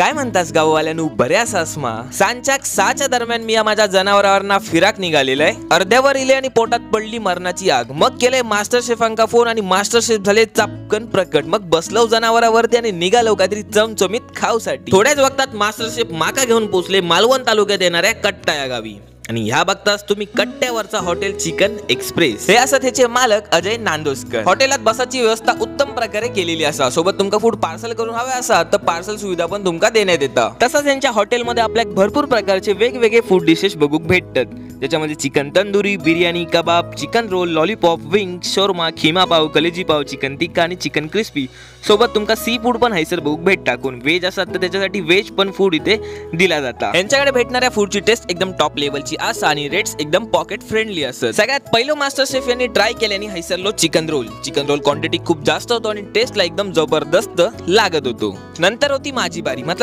काय म्हणतास गाववाल्यानू, बरे आसास मा? सांजच्या 6च्या दरम्यान मी माझ्या जनावरांना फिराक निघालेलंय. अर्ध्यावर इले आणि पोटात पडली मरणाची आग. मग केले मास्टर शेफांका फोन आणि मास्टर शेफ झाले चापकन प्रकट. मग बसलो जनावरावरती आणि निघालो काहीतरी चमचमीत खाऊसाठी. थोड्याच वक्तात मास्टर शेफ माका घेऊन पोहोचले मालवण तालुक्यात येणाऱ्या कट्टा या गावी. आणि ह्या बघताच तुम्ही कट्ट्यावरचा हॉटेल चिकन एक्सप्रेस. हे असत ह्याचे मालक अजय नांदोसकर. हॉटेलात बसाची व्यवस्था उत्तम प्रकारे केलेली असा. सोबत तुमका फूड पार्सल करून हवे असा तर पार्सल सुविधा पण तुमका देण्यात येतं. तसंच यांच्या हॉटेलमध्ये आपल्याला भरपूर प्रकारचे वेगवेगळे फूड डिशेस बघूक भेटतात. त्याच्यामध्ये chicken tandoori, biryani, kebab, chicken roll, lollipop, wing, शोरमा, खिमा पाव, कलेजी पाव, चिकन टिक्का आणि चिकन क्रिस्पी. सोबत तुमका सी फूड पण हैसर बघूक भेटता. कोण व्हेज असतात तर त्याच्यासाठी व्हेज पण फूड इथे दिला जाता. यांच्याकडे भेटणाऱ्या फूडची टेस्ट एकदम टॉप लेवलची असा आणि रेट्स एकदम पॉकेट फ्रेंडली असत. सगळ्यात पहिलं मास्टर शेफ यांनी ट्राय केल्याने हैसरलो chicken roll. Chicken roll quantity खूप जास्त होतो आणि टेस्टला एकदम जबरदस्त लागत होतो. नंतर होती माझी बारी.